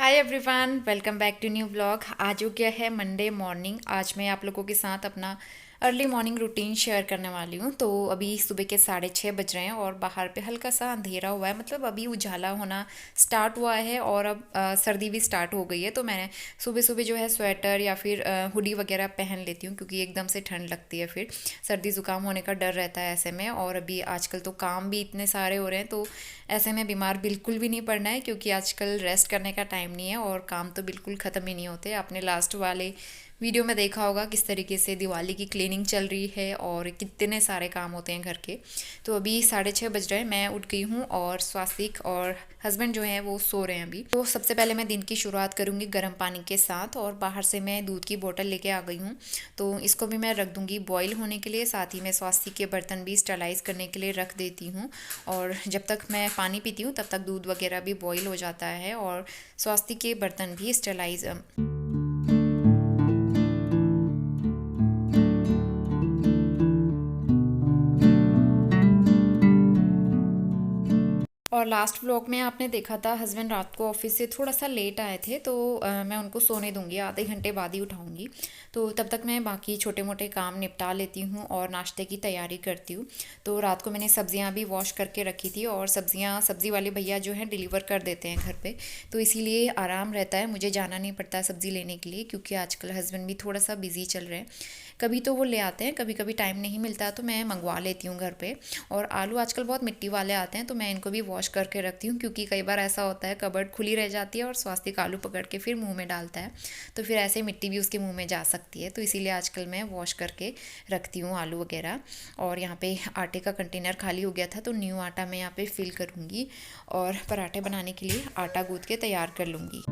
Hi everyone, welcome back to new blog. आज हो गया है मंडे मॉर्निंग। आज मैं आप लोगों के साथ अपना अर्ली मॉर्निंग रूटीन शेयर करने वाली हूँ। तो अभी सुबह के 6:30 बज रहे हैं और बाहर पे हल्का सा अंधेरा हुआ है, मतलब अभी उजाला होना स्टार्ट हुआ है और अब सर्दी भी स्टार्ट हो गई है। तो मैंने सुबह सुबह जो है स्वेटर या फिर हुडी वगैरह पहन लेती हूँ, क्योंकि एकदम से ठंड लगती है, फिर सर्दी ज़ुकाम होने का डर रहता है ऐसे में। और अभी आजकल तो काम भी इतने सारे हो रहे हैं, तो ऐसे में बीमार बिल्कुल भी नहीं पड़ना है, क्योंकि आजकल रेस्ट करने का टाइम नहीं है और काम तो बिल्कुल ख़त्म ही नहीं होते। आपने लास्ट वाले वीडियो में देखा होगा किस तरीके से दिवाली की क्लीनिंग चल रही है और कितने सारे काम होते हैं घर के। तो अभी 6:30 बज रहे हैं, मैं उठ गई हूँ और स्वास्तिक और हस्बैंड जो हैं वो सो रहे हैं अभी। तो सबसे पहले मैं दिन की शुरुआत करूँगी गर्म पानी के साथ, और बाहर से मैं दूध की बोतल लेके आ गई हूँ। तो इसको भी मैं रख दूँगी बॉईल होने के लिए, साथ ही मैं स्वास्तिक के बर्तन भी स्टरलाइज़ करने के लिए रख देती हूँ। और जब तक मैं पानी पीती हूँ तब तक दूध वगैरह भी बॉईल हो जाता है और स्वास्तिक के बर्तन भी स्टरलाइज। और लास्ट व्लॉग में आपने देखा था हस्बैंड रात को ऑफिस से थोड़ा सा लेट आए थे, तो मैं उनको सोने दूंगी, आधे घंटे बाद ही उठाऊंगी। तो तब तक मैं बाकी छोटे मोटे काम निपटा लेती हूँ और नाश्ते की तैयारी करती हूँ। तो रात को मैंने सब्जियाँ भी वॉश करके रखी थी, और सब्ज़ी वाले भैया जो हैं डिलीवर कर देते हैं घर पे, तो इसीलिए आराम रहता है, मुझे जाना नहीं पड़ता सब्ज़ी लेने के लिए, क्योंकि आजकल हस्बैंड भी थोड़ा सा बिज़ी चल रहे हैं। कभी तो वो ले आते हैं, कभी कभी टाइम नहीं मिलता तो मैं मंगवा लेती हूँ घर पे। और आलू आजकल बहुत मिट्टी वाले आते हैं, तो मैं इनको भी वॉश करके रखती हूँ, क्योंकि कई बार ऐसा होता है कबर्ड खुली रह जाती है और स्वास्तिक आलू पकड़ के फिर मुंह में डालता है, तो फिर ऐसे मिट्टी भी उसके मुंह में जा सकती है। तो इसीलिए आजकल मैं वॉश करके रखती हूँ आलू वगैरह। और यहाँ पे आटे का कंटेनर खाली हो गया था, तो न्यू आटा मैं यहाँ पे फिल करूँगी और पराठे बनाने के लिए आटा गूँथ के तैयार कर लूँगी।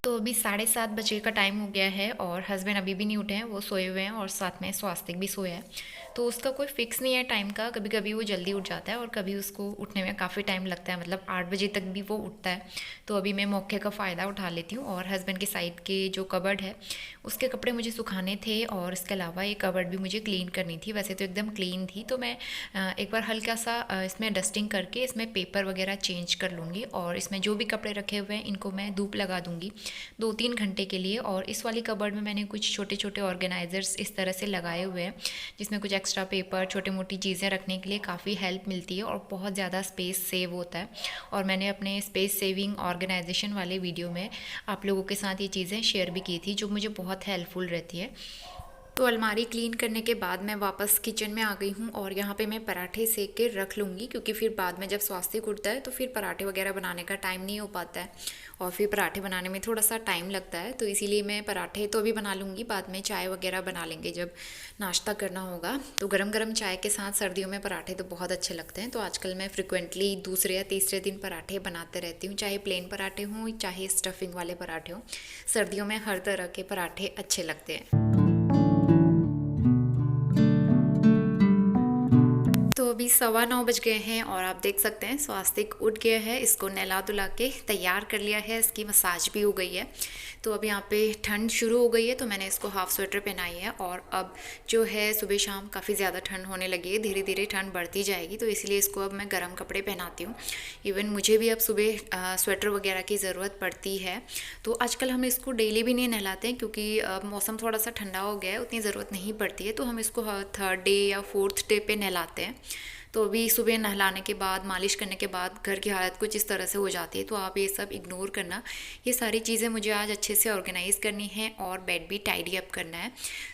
तो अभी 7:30 बजे का टाइम हो गया है और हस्बैंड अभी भी नहीं उठे हैं, वो सोए हुए हैं और साथ में स्वास्तिक भी सोया है। तो उसका कोई फिक्स नहीं है टाइम का, कभी कभी वो जल्दी उठ जाता है और कभी उसको उठने में काफ़ी टाइम लगता है, मतलब 8 बजे तक भी वो उठता है। तो अभी मैं मौके का फ़ायदा उठा लेती हूँ। और हस्बैंड के साइड के जो कबर्ड है उसके कपड़े मुझे सुखाने थे, और इसके अलावा ये कबर्ड भी मुझे क्लीन करनी थी। वैसे तो एकदम क्लीन थी, तो मैं एक बार हल्का सा इसमें डस्टिंग करके इसमें पेपर वगैरह चेंज कर लूँगी, और इसमें जो भी कपड़े रखे हुए हैं इनको मैं धूप लगा दूँगी 2-3 घंटे के लिए। और इस वाली कबर्ड में मैंने कुछ छोटे छोटे ऑर्गेनाइजर्स इस तरह से लगाए हुए हैं, जिसमें कुछ एक्स्ट्रा पेपर छोटी मोटी चीज़ें रखने के लिए काफ़ी हेल्प मिलती है और बहुत ज़्यादा स्पेस सेव होता है। और मैंने अपने स्पेस सेविंग ऑर्गेनाइजेशन वाले वीडियो में आप लोगों के साथ ये चीज़ें शेयर भी की थी, जो मुझे बहुत हेल्पफुल रहती है। तो अलमारी क्लीन करने के बाद मैं वापस किचन में आ गई हूँ, और यहाँ पे मैं पराठे सेक के रख लूँगी, क्योंकि फिर बाद में जब स्वास्तिक उठता है तो फिर पराठे वगैरह बनाने का टाइम नहीं हो पाता है, और फिर पराठे बनाने में थोड़ा सा टाइम लगता है। तो इसीलिए मैं पराठे तो अभी बना लूँगी, बाद में चाय वगैरह बना लेंगे जब नाश्ता करना होगा। तो गरम गरम चाय के साथ सर्दियों में पराठे तो बहुत अच्छे लगते हैं। तो आजकल मैं फ्रिक्वेंटली दूसरे या तीसरे दिन पराठे बनाते रहती हूँ, चाहे प्लेन पराठे हों चाहे स्टफिंग वाले पराठे हों। सर्दियों में हर तरह के पराठे अच्छे लगते हैं। तो अभी 9:15 बज गए हैं और आप देख सकते हैं स्वास्तिक उठ गया है, इसको नहला धुला के तैयार कर लिया है, इसकी मसाज भी हो गई है। तो अब यहाँ पे ठंड शुरू हो गई है, तो मैंने इसको हाफ स्वेटर पहनाई है। और अब जो है सुबह शाम काफ़ी ज़्यादा ठंड होने लगी है, धीरे धीरे ठंड बढ़ती जाएगी, तो इसलिए इसको अब मैं गर्म कपड़े पहनाती हूँ। इवन मुझे भी अब सुबह स्वेटर वगैरह की ज़रूरत पड़ती है। तो आजकल हम इसको डेली भी नहीं नहलाते हैं, क्योंकि मौसम थोड़ा सा ठंडा हो गया है, उतनी ज़रूरत नहीं पड़ती है। तो हम इसको 3rd डे या 4th डे पे नहलाते हैं। तो अभी सुबह नहलाने के बाद मालिश करने के बाद घर की हालत कुछ इस तरह से हो जाती है, तो आप ये सब इग्नोर करना। ये सारी चीज़ें मुझे आज अच्छे से ऑर्गेनाइज़ करनी है और बेड भी टाइडी अप करना है।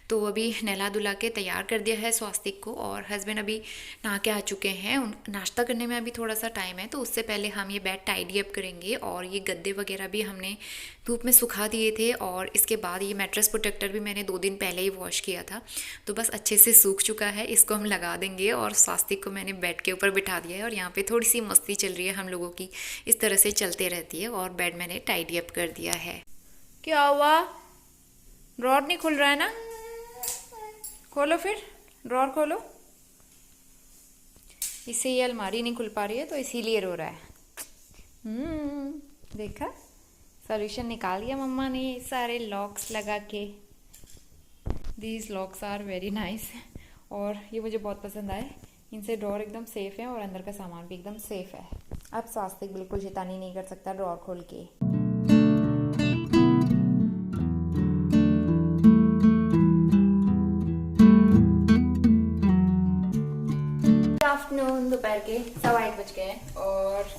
तो अभी नहला धुला के तैयार कर दिया है स्वास्तिक को, और हस्बैंड अभी नहा के आ चुके हैं। नाश्ता करने में अभी थोड़ा सा टाइम है, तो उससे पहले हम ये बेड टाइडी अप करेंगे। और ये गद्दे वगैरह भी हमने धूप में सुखा दिए थे, और इसके बाद ये मैट्रेस प्रोटेक्टर भी मैंने 2 दिन पहले ही वॉश किया था, तो बस अच्छे से सूख चुका है। इसको हम लगा देंगे, और स्वास्तिक को मैंने बेड के ऊपर बिठा दिया है, और यहाँ पे थोड़ी सी मस्ती चल रही है हम लोगों की, इस तरह से चलते रहती है। और बेड मैंने टाइडी अप कर दिया है। क्या हुआ? ड्रॉर नहीं खुल रहा है ना? खोलो फिर, ड्रॉर खोलो। इससे ये अलमारी नहीं खुल पा रही है, तो इसीलिए रो रहा है। देखा, सॉल्यूशन निकाल दिया मम्मा ने सारे लॉक्स लगा के। These locks are very nice और ये मुझे बहुत पसंद आए। इनसे ड्रॉर एकदम सेफ़ है और अंदर का सामान भी एकदम सेफ़ है। अब स्वास्तिक बिल्कुल शैतानी नहीं कर सकता ड्रॉर खोल के। आफ्टरनून, दोपहर के 1:15 बज गए हैं और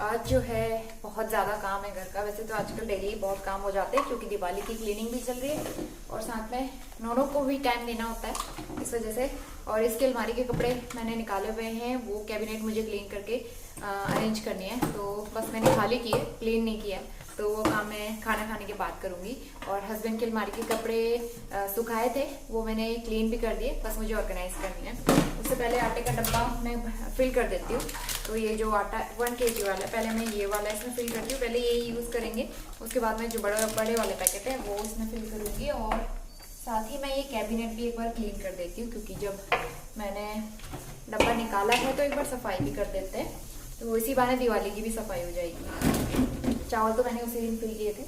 आज जो है बहुत ज़्यादा काम है घर का। वैसे तो आजकल डेली बहुत काम हो जाते हैं क्योंकि दिवाली की क्लीनिंग भी चल रही है और साथ में नोनों को भी टाइम देना होता है इस वजह से। और इसके अलमारी के कपड़े मैंने निकाले हुए हैं, वो कैबिनेट मुझे क्लीन करके अरेंज करनी है। तो बस मैंने खाली किए, क्लीन नहीं किया, तो वो काम मैं खाना खाने के बाद करूँगी। और हस्बैंड के अलमारी के कपड़े सुखाए थे, वो मैंने क्लीन भी कर दिए, बस मुझे ऑर्गेनाइज करनी है। उससे पहले आटे का डब्बा मैं फिल कर देती हूँ। तो ये जो आटा 1 kg वाला है, पहले मैं ये वाला इसमें फिल करती हूँ, पहले ये यूज़ करेंगे, उसके बाद में जो बड़े वाले पैकेट है वो इसमें फिल करूँगी। और साथ ही मैं ये कैबिनेट भी एक बार क्लीन कर देती हूँ क्योंकि जब मैंने डब्बा निकाला है तो एक बार सफाई भी कर देते हैं, तो इसी बहाने दिवाली की भी सफाई हो जाएगी। चावल तो मैंने उसी दिन फिल किए थे,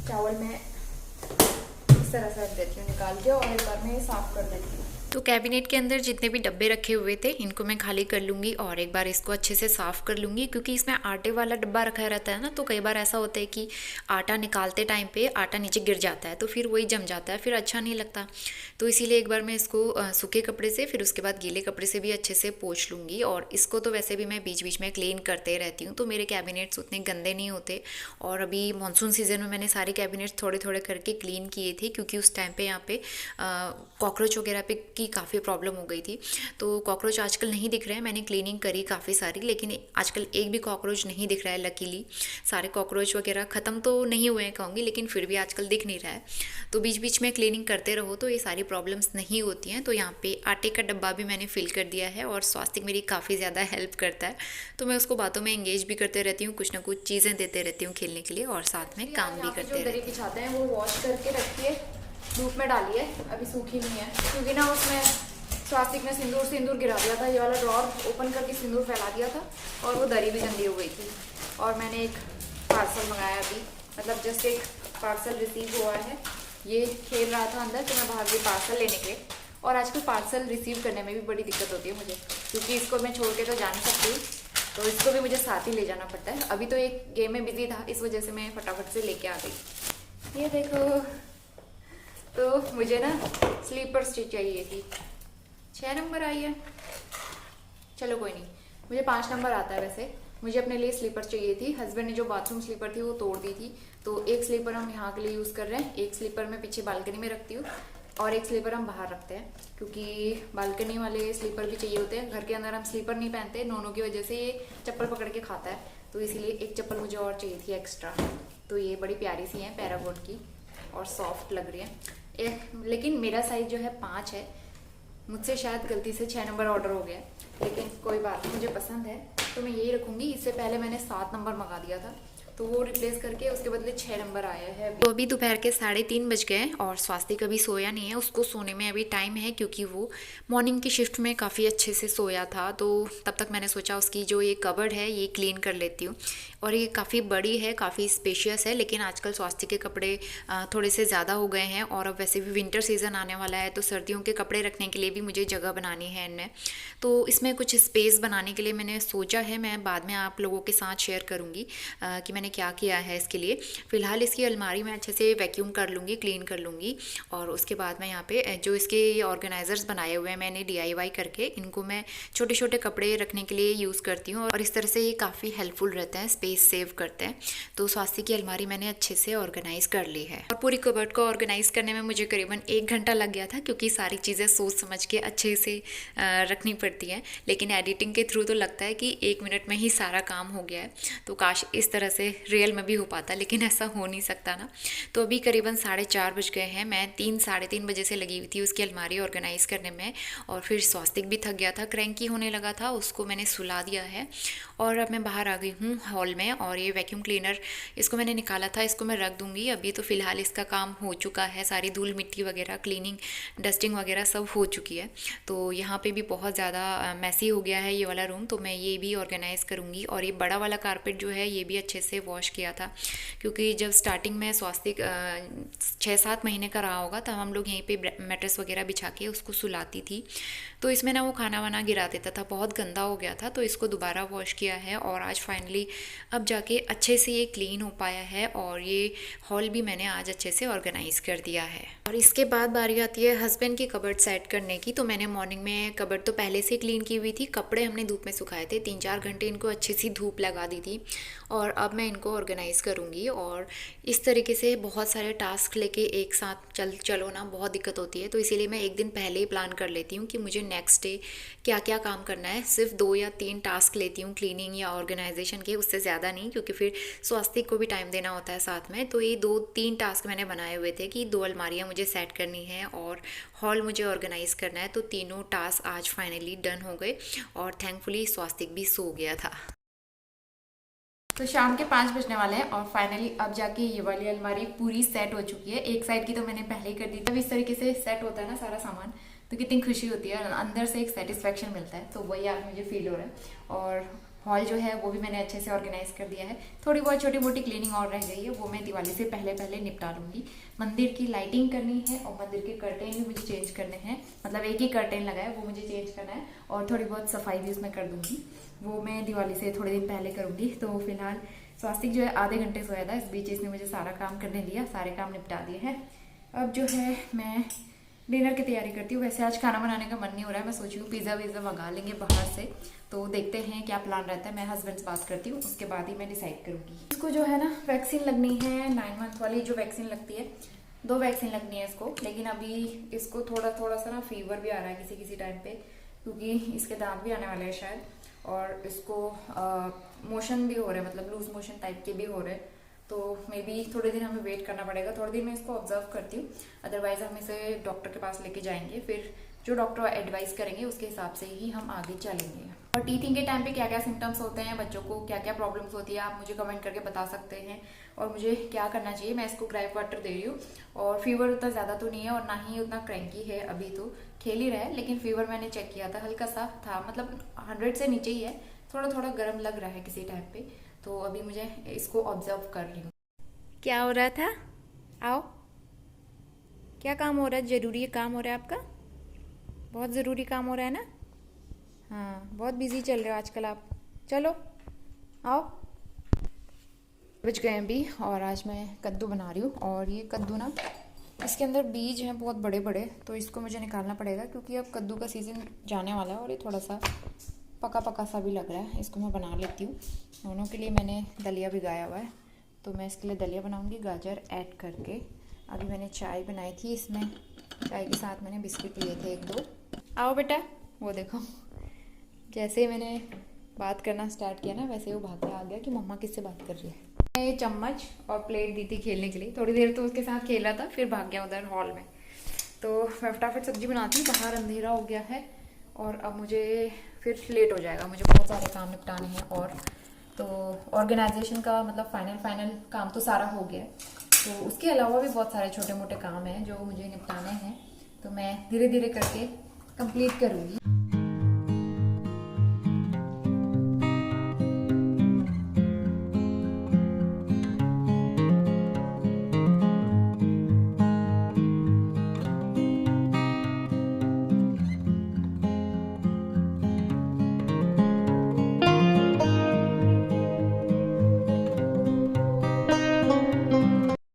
चावल मैं इस तरह से रख देती हूँ निकाल के और एक बार मैं साफ़ कर देती हूँ। तो कैबिनेट के अंदर जितने भी डब्बे रखे हुए थे इनको मैं खाली कर लूँगी और एक बार इसको अच्छे से साफ़ कर लूँगी क्योंकि इसमें आटे वाला डब्बा रखा रहता है ना, तो कई बार ऐसा होता है कि आटा निकालते टाइम पे आटा नीचे गिर जाता है तो फिर वही जम जाता है, फिर अच्छा नहीं लगता। तो इसीलिए एक बार मैं इसको सूखे कपड़े से, फिर उसके बाद गीले कपड़े से भी अच्छे से पोंछ लूँगी। और इसको तो वैसे भी मैं बीच बीच में क्लीन करते रहती हूँ, तो मेरे कैबिनेट्स उतने गंदे नहीं होते। और अभी मानसून सीज़न में मैंने सारे कैबिनेट्स थोड़े थोड़े करके क्लीन किए थे क्योंकि उस टाइम पे यहाँ पे कॉकरोच वगैरह पे की काफ़ी प्रॉब्लम हो गई थी। तो कॉकरोच आजकल नहीं दिख रहे हैं, मैंने क्लीनिंग करी काफ़ी सारी, लेकिन आजकल एक भी कॉकरोच नहीं दिख रहा है लकीली। सारे कॉकरोच वगैरह ख़त्म तो नहीं हुए हैं कहूँगी, लेकिन फिर भी आजकल दिख नहीं रहा है। तो बीच बीच में क्लीनिंग करते रहो तो ये सारी प्रॉब्लम्स नहीं होती हैं। तो यहाँ पे आटे का डब्बा भी मैंने फिल कर दिया है और स्वास्तिक मेरी काफ़ी ज़्यादा हेल्प करता है, तो मैं उसको बातों में एंगेज भी करते रहती हूँ, कुछ ना कुछ चीज़ें देते रहती हूँ खेलने के लिए और साथ में काम भी करते रहती हूँ। बिछाते हैं वो वॉश करके रखिए, धूप में डालिए, अभी सूखी नहीं है क्योंकि ना उसमें स्वास्तिक ने सिंदूर गिरा दिया था। ये वाला ड्रॉर ओपन करके सिंदूर फैला दिया था और वो दरी भी गंदी हो गई थी। और मैंने एक पार्सल मंगाया अभी, मतलब जस्ट एक पार्सल रिसीव हुआ है। ये खेल रहा था अंदर तो मैं बाहर गई पार्सल लेने के लिए। और आजकल पार्सल रिसीव करने में भी बड़ी दिक्कत होती है मुझे क्योंकि इसको मैं छोड़ के तो जा नहीं सकती, तो इसको भी मुझे साथ ही ले जाना पड़ता है। अभी तो एक गेम में बिजी था, इस वजह से मैं फटाफट से लेके आ गई। ये देखो, तो मुझे ना स्लीपर स्टिच चाहिए थी, 6 नंबर आई है, चलो कोई नहीं, मुझे 5 नंबर आता है। वैसे मुझे अपने लिए स्लीपर चाहिए थी, हस्बैंड ने जो बाथरूम स्लीपर थी वो तोड़ दी थी, तो एक स्लीपर हम यहाँ के लिए यूज़ कर रहे हैं, एक स्लीपर मैं पीछे बालकनी में रखती हूँ और एक स्लीपर हम बाहर रखते हैं क्योंकि बालकनी वाले स्लीपर भी चाहिए होते हैं। घर के अंदर हम स्लीपर नहीं पहनते, नोनों की वजह से ये चप्पल पकड़ के खाता है, तो इसीलिए एक चप्पल मुझे और चाहिए थी एक्स्ट्रा। तो ये बड़ी प्यारी सी है, पैरागॉन की, और सॉफ्ट लग रही है। लेकिन मेरा साइज़ जो है 5 है, मुझसे शायद गलती से 6 नंबर ऑर्डर हो गया, लेकिन कोई बात नहीं, मुझे पसंद है तो मैं यही रखूँगी। इससे पहले मैंने 7 नंबर मंगा दिया था तो वो रिप्लेस करके उसके बदले 6 नंबर आया है। तो अभी दोपहर के 3:30 बज गए और स्वास्तिक अभी सोया नहीं है, उसको सोने में अभी टाइम है क्योंकि वो मॉर्निंग की शिफ्ट में काफ़ी अच्छे से सोया था। तो तब तक मैंने सोचा उसकी जो ये कबर्ड है ये क्लीन कर लेती हूँ। और ये काफ़ी बड़ी है, काफ़ी स्पेशियस है, लेकिन आजकल स्वास्तिक के कपड़े थोड़े से ज़्यादा हो गए हैं और अब वैसे भी विंटर सीज़न आने वाला है तो सर्दियों के कपड़े रखने के लिए भी मुझे जगह बनानी है इनमें। तो इसमें कुछ स्पेस बनाने के लिए मैंने सोचा है, मैं बाद में आप लोगों के साथ शेयर करूँगी कि मैंने क्या किया है इसके लिए। फ़िलहाल इसकी अलमारी में अच्छे से वैक्यूम कर लूँगी, क्लीन कर लूँगी और उसके बाद मैं यहाँ पे जो इसके ऑर्गेनाइज़र्स बनाए हुए हैं मैंने DIY करके, इनको मैं छोटे छोटे कपड़े रखने के लिए यूज़ करती हूँ और इस तरह से ये काफ़ी हेल्पफुल रहता है, स्पेस सेव करते हैं। तो स्वास्तिक की अलमारी मैंने अच्छे से ऑर्गेनाइज़ कर ली है और पूरी कबर्ड को ऑर्गेनाइज़ करने में मुझे करीबन 1 घंटा लग गया था क्योंकि सारी चीज़ें सोच समझ के अच्छे से रखनी पड़ती हैं। लेकिन एडिटिंग के थ्रू तो लगता है कि 1 मिनट में ही सारा काम हो गया है, तो काश इस तरह से रियल में भी हो पाता, लेकिन ऐसा हो नहीं सकता ना। तो अभी करीबन 4:30 बज गए हैं, मैं 3-3:30 बजे से लगी हुई थी उसकी अलमारी ऑर्गेनाइज़ करने में और फिर स्वास्तिक भी थक गया था, क्रैंकी होने लगा था, उसको मैंने सुला दिया है और अब मैं बाहर आ गई हूँ हॉल में। और ये वैक्यूम क्लीनर इसको मैंने निकाला था, इसको मैं रख दूँगी अभी। तो फ़िलहाल इसका काम हो चुका है, सारी धूल मिट्टी वगैरह क्लीनिंग डस्टिंग वगैरह सब हो चुकी है। तो यहाँ पे भी बहुत ज़्यादा मैसी हो गया है ये वाला रूम, तो मैं ये भी ऑर्गेनाइज़ करूँगी। और ये बड़ा वाला कारपेट जो है ये भी अच्छे से वॉश किया था, क्योंकि जब स्टार्टिंग में स्वास्तिक 6-7 महीने का रहा होगा तब हम लोग यहीं पे मैट्रेस वगैरह बिछा के उसको सुलाती थी। तो इसमें ना वो खाना वाना गिरा देता था, बहुत गंदा हो गया था, तो इसको दोबारा वॉश किया है और आज फाइनली अब जाके अच्छे से ये क्लीन हो पाया है और ये हॉल भी मैंने आज अच्छे से ऑर्गेनाइज़ कर दिया है। और इसके बाद बारी आती है हस्बैंड की कबर्ड सेट करने की। तो मैंने मॉर्निंग में कबर्ड तो पहले से क्लीन की हुई थी, कपड़े हमने धूप में सुखाए थे, 3-4 घंटे इनको अच्छी सी धूप लगा दी थी और अब मैं इनको ऑर्गेनाइज़ करूँगी। और इस तरीके से बहुत सारे टास्क लेके एक साथ चलो ना बहुत दिक्कत होती है, तो इसीलिए मैं एक दिन पहले ही प्लान कर लेती हूँ कि मुझे नेक्स्ट डे क्या क्या काम करना है। सिर्फ 2 या 3 टास्क लेती हूँ क्लीनिंग या ऑर्गेनाइजेशन के, उससे ज़्यादा नहीं, क्योंकि फिर स्वास्तिक को भी टाइम देना होता है साथ में। तो ये 2-3 टास्क मैंने बनाए हुए थे कि 2 अलमारियाँ मुझे सेट करनी है और हॉल मुझे ऑर्गेनाइज़ करना है। तो तीनों टास्क आज फाइनली डन हो गए और थैंकफुली स्वास्तिक भी सो गया था। तो शाम के 5 बजने वाले हैं और फाइनली अब जाके ये वाली अलमारी पूरी सेट हो चुकी है। एक साइड की तो मैंने पहले ही कर दी थी। अब इस तरीके से सेट होता है ना सारा सामान, तो कितनी खुशी होती है, अंदर से एक सेटिस्फेक्शन मिलता है, तो वही आज मुझे फील हो रहा है। और हॉल जो है वो भी मैंने अच्छे से ऑर्गेनाइज कर दिया है। थोड़ी बहुत छोटी मोटी क्लीनिंग और रह गई है, वो मैं दिवाली से पहले पहले निपटा लूँगी। मंदिर की लाइटिंग करनी है और मंदिर के कर्टेन भी मुझे चेंज करने हैं, मतलब एक ही कर्टेन लगा है वो मुझे चेंज करना है और थोड़ी बहुत सफाई भी उसमें कर दूँगी, वो मैं दिवाली से थोड़े दिन पहले करूँगी। तो फिलहाल स्वास्तिक जो है आधे घंटे सोया था, इस बीच इसने मुझे सारा काम करने दिया, सारे काम निपटा दिए हैं। अब जो है मैं डिनर की तैयारी करती हूँ। वैसे आज खाना बनाने का मन नहीं हो रहा है, मैं सोची हूँ पिज़्ज़ा विज़्ज़ा मंगा लेंगे बाहर से, तो देखते हैं क्या प्लान रहता है। मैं हस्बैंड से बात करती हूँ, उसके बाद ही मैं डिसाइड करूँगी। इसको जो है ना वैक्सीन लगनी है, 9 मंथ वाली जो वैक्सीन लगती है, 2 वैक्सीन लगनी है इसको। लेकिन अभी इसको थोड़ा थोड़ा सा ना फीवर भी आ रहा है किसी किसी टाइम पे, क्योंकि इसके दांत भी आने वाले हैं शायद, और इसको मोशन भी हो रहे हैं, मतलब लूज मोशन टाइप के भी हो रहे हैं। तो मे बी थोड़े दिन हमें वेट करना पड़ेगा, थोड़े दिन मैं इसको ऑब्जर्व करती हूँ, अदरवाइज हम इसे डॉक्टर के पास लेके जाएंगे, फिर जो डॉक्टर एडवाइस करेंगे उसके हिसाब से ही हम आगे चलेंगे। और टीथिंग के टाइम पे क्या क्या सिम्टम्स होते हैं, बच्चों को क्या क्या प्रॉब्लम्स होती है, आप मुझे कमेंट करके बता सकते हैं और मुझे क्या करना चाहिए। मैं इसको ग्राइप वाटर दे रही हूँ और फीवर उतना ज़्यादा तो नहीं है और ना ही उतना क्रैंकी है, अभी तो खेल ही रहा है, लेकिन फीवर मैंने चेक किया था हल्का सा था, मतलब 100 से नीचे ही है, थोड़ा थोड़ा गर्म लग रहा है किसी टाइम पे। तो अभी मुझे इसको ऑब्जर्व कर रही हूँ। क्या हो रहा था? आओ, क्या काम हो रहा है? जरूरी काम हो रहा है आपका? बहुत ज़रूरी काम हो रहा है ना? हाँ, बहुत बिजी चल रहे हो आजकल आप। चलो आओ। बच गए हैं अभी और आज मैं कद्दू बना रही हूँ। और ये कद्दू ना, इसके अंदर बीज हैं बहुत बड़े बड़े, तो इसको मुझे निकालना पड़ेगा क्योंकि अब कद्दू का सीज़न जाने वाला है और ये थोड़ा सा पका पका सा भी लग रहा है। इसको मैं बना लेती हूँ। दोनों के लिए मैंने दलिया भिगाया हुआ है, तो मैं इसके लिए दलिया बनाऊंगी गाजर ऐड करके। अभी मैंने चाय बनाई थी, इसमें चाय के साथ मैंने बिस्किट लिए थे 1-2। आओ बेटा, वो देखो, जैसे ही मैंने बात करना स्टार्ट किया ना वैसे वो भाग के आ गया कि मम्मा किससे बात कर रही है। मैं ये चम्मच और प्लेट दी थी खेलने के लिए, थोड़ी देर तो उसके साथ खेल रहा था, फिर भाग गया उधर हॉल में। तो मैं फटाफट सब्जी बनाती हूँ, बाहर अंधेरा हो गया है और अब मुझे फिर लेट हो जाएगा, मुझे बहुत सारे काम निपटाने हैं। और तो ऑर्गेनाइजेशन का मतलब फाइनल काम तो सारा हो गया है, तो उसके अलावा भी बहुत सारे छोटे मोटे काम हैं जो मुझे निपटाने हैं, तो मैं धीरे धीरे करके कंप्लीट करूँगी।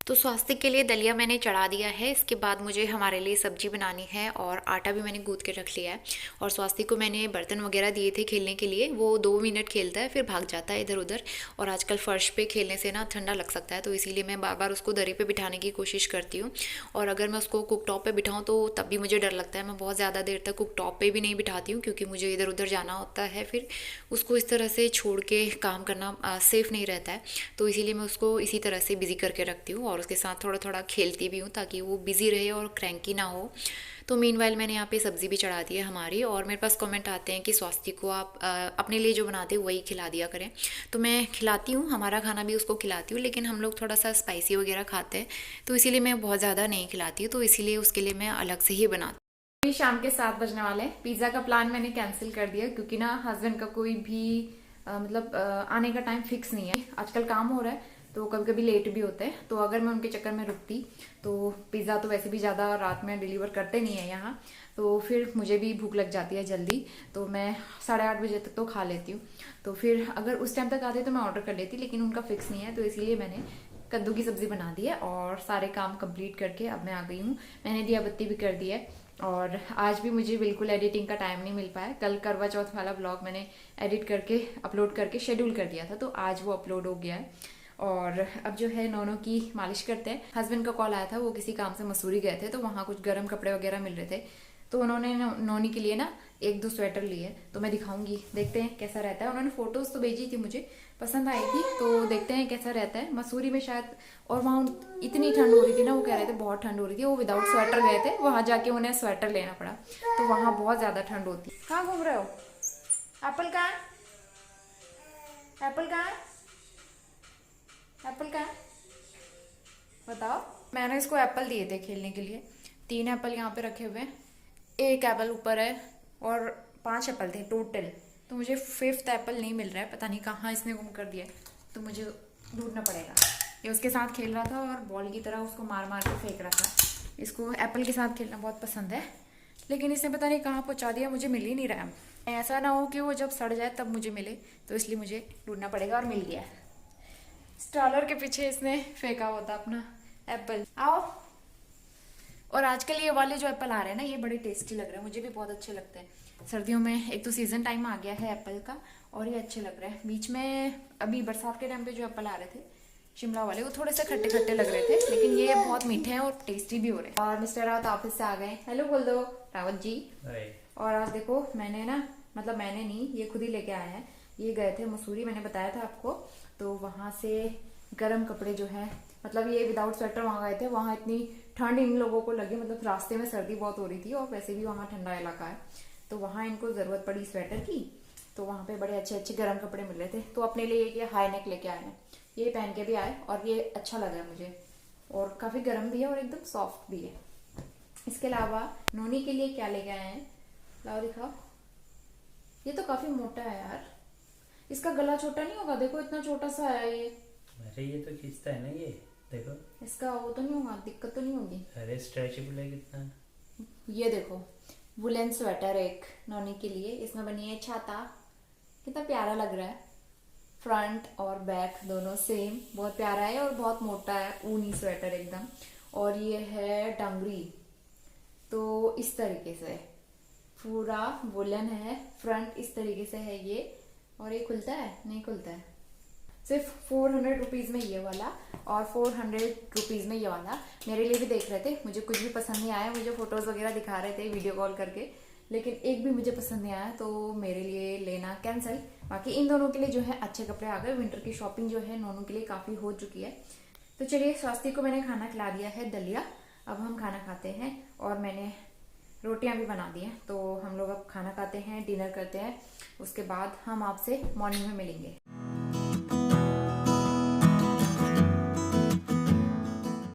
तो स्वास्तिक के लिए दलिया मैंने चढ़ा दिया है। इसके बाद मुझे हमारे लिए सब्जी बनानी है और आटा भी मैंने गूंथ के रख लिया है। और स्वास्तिक को मैंने बर्तन वगैरह दिए थे खेलने के लिए, वो 2 मिनट खेलता है फिर भाग जाता है इधर उधर। और आजकल फर्श पे खेलने से ना ठंडा लग सकता है, तो इसीलिए मैं बार बार उसको दरी पे बिठाने की कोशिश करती हूँ। और अगर मैं उसको कुक टॉप पर बिठाऊँ तो तब भी मुझे डर लगता है, मैं बहुत ज़्यादा देर तक कुक टॉप पर भी नहीं बिठाती हूँ, क्योंकि मुझे इधर उधर जाना होता है, फिर उसको इस तरह से छोड़ के काम करना सेफ़ नहीं रहता है। तो इसीलिए मैं उसको इसी तरह से बिज़ी करके रखती हूँ और उसके साथ थोड़ा थोड़ा खेलती भी हूँ ताकि वो बिज़ी रहे और क्रैंकी ना हो। तो मीनवाइल मैंने यहाँ पे सब्ज़ी भी चढ़ा दी है हमारी। और मेरे पास कमेंट आते हैं कि स्वास्तिक को आप अपने लिए जो बनाते हो वही खिला दिया करें, तो मैं खिलाती हूँ, हमारा खाना भी उसको खिलाती हूँ, लेकिन हम लोग थोड़ा सा स्पाइसी वगैरह खाते हैं, तो इसीलिए मैं बहुत ज़्यादा नहीं खिलाती हूँ, तो इसीलिए उसके लिए मैं अलग से ही बनाती हूँ। अभी शाम के 7 बजने वाले हैं। पिज़्ज़ा का प्लान मैंने कैंसिल कर दिया क्योंकि ना हस्बैंड का कोई भी आने का टाइम फिक्स नहीं है। आजकल काम हो रहा है तो कभी कभी लेट भी होते हैं, तो अगर मैं उनके चक्कर में रुकती तो पिज़्ज़ा तो वैसे भी ज़्यादा रात में डिलीवर करते नहीं है यहाँ, तो फिर मुझे भी भूख लग जाती है जल्दी, तो मैं 8:30 बजे तक तो खा लेती हूँ। तो फिर अगर उस टाइम तक आते तो मैं ऑर्डर कर लेती, लेकिन उनका फिक्स नहीं है, तो इसलिए मैंने कद्दू की सब्ज़ी बना दी है और सारे काम कंप्लीट करके अब मैं आ गई हूँ। मैंने दिया बत्ती भी कर दी है और आज भी मुझे बिल्कुल एडिटिंग का टाइम नहीं मिल पाया। कल करवा चौथ वाला ब्लॉग मैंने एडिट करके अपलोड करके शेड्यूल कर दिया था, तो आज वो अपलोड हो गया है। और अब जो है नौनों की मालिश करते हैं। हस्बैंड का कॉल आया था, वो किसी काम से मसूरी गए थे, तो वहाँ कुछ गर्म कपड़े वगैरह मिल रहे थे, तो उन्होंने नौनी के लिए ना 1-2 स्वेटर लिए, तो मैं दिखाऊंगी, देखते हैं कैसा रहता है। उन्होंने फोटोज तो भेजी थी, मुझे पसंद आई थी, तो देखते हैं कैसा रहता है। मसूरी में शायद, और वहाँ इतनी ठंड हो रही थी ना, वो कह रहे थे बहुत ठंड हो रही थी, वो विदाउट स्वेटर गए थे, वहाँ जाके उन्हें स्वेटर लेना पड़ा, तो वहाँ बहुत ज्यादा ठंड होती है। कहाँ घूम रहे हो? एप्पल कहाँ? एप्पल कहाँ? एप्पल कहाँ? बताओ। मैंने इसको एप्पल दिए थे खेलने के लिए, 3 एप्पल यहाँ पे रखे हुए हैं, 1 एप्पल ऊपर है और 5 एप्पल थे टोटल, तो मुझे 5th एप्पल नहीं मिल रहा है, पता नहीं कहाँ इसने गुम कर दिया, तो मुझे ढूंढना पड़ेगा। ये उसके साथ खेल रहा था और बॉल की तरह उसको मार मार के फेंक रहा था। इसको एप्पल के साथ खेलना बहुत पसंद है, लेकिन इसने पता नहीं कहाँ पहुँचा दिया, मुझे मिल ही नहीं रहा है। ऐसा ना हो कि वो जब सड़ जाए तब मुझे मिले, तो इसलिए मुझे ढूंढना पड़ेगा, और मिल गया। स्टॉलर के पीछे इसने फेंका हुआ था अपना एप्पल। आओ। और आजकल ये वाले जो एप्पल आ रहे हैं ना, ये बड़े टेस्टी लग रहे हैं, मुझे भी बहुत अच्छे लगते हैं। सर्दियों में एक तो सीजन टाइम आ गया है एप्पल का, और ये अच्छे लग रहे हैं। बीच में अभी बरसात के टाइम पे जो एप्पल आ रहे थे शिमला वाले, वो थोड़े से खट्टे खट्टे लग रहे थे, लेकिन ये बहुत मीठे हैं और टेस्टी भी हो रहे हैं। और मिस्टर रावत ऑफिस से आ गए। हेलो बोल दो रावत जी। और आज देखो, मैंने ना, मतलब मैंने नहीं, ये खुद ही लेके आए हैं। ये गए थे मसूरी, मैंने बताया था आपको, तो वहां से गर्म कपड़े जो है, मतलब ये विदाउट स्वेटर वहां गए थे, वहां इतनी ठंड इन लोगों को लगी, मतलब रास्ते में सर्दी बहुत हो रही थी, और वैसे भी वहाँ ठंडा इलाका है, तो वहाँ इनको जरूरत पड़ी स्वेटर की, तो वहाँ पे बड़े अच्छे अच्छे गर्म कपड़े मिल रहे थे, तो अपने लिए ये हाई नेक लेके आए हैं। ये पहन के भी आए और ये अच्छा लगा मुझे, और काफी गर्म भी है और एकदम सॉफ्ट भी है। इसके अलावा नोनी के लिए क्या लेके आए हैं, लाओ दिखाओ। ये तो काफी मोटा है यार, इसका गला छोटा नहीं होगा? देखो इतना छोटा सा है ये। अरे ये तो खींचता है ना, ये देखो। इसका वो तो नहीं होगा, दिक्कत तो नहीं होगी? अरे स्ट्रेचेबल है कितना। ये देखो, वुलन स्वेटर एक नौनी के लिए, इसमें बनी है छाता, कितना प्यारा लग रहा है। फ्रंट और बैक दोनों सेम, बहुत प्यारा है और बहुत मोटा है, ऊनी स्वेटर एकदम। और ये है टंगरी, तो इस तरीके से पूरा वुलन है, फ्रंट इस तरीके से है ये। और ये खुलता है? नहीं खुलता है। सिर्फ 400 रुपीज में ये वाला और 400 रुपीज में ये वाला। मेरे लिए भी देख रहे थे, मुझे कुछ भी पसंद नहीं आया, मुझे फोटोज वगैरह दिखा रहे थे वीडियो कॉल करके, लेकिन एक भी मुझे पसंद नहीं आया, तो मेरे लिए लेना कैंसिल। बाकी इन दोनों के लिए जो है अच्छे कपड़े आ गए। विंटर की शॉपिंग जो है दोनों के लिए काफी हो चुकी है। तो चलिए, स्वास्थ्य को मैंने खाना खिला दिया है दलिया, अब हम खाना खाते हैं, और मैंने रोटियां भी बना दी हैं, तो हम लोग अब खाना खाते हैं, डिनर करते हैं, उसके बाद हम आपसे मॉर्निंग में मिलेंगे।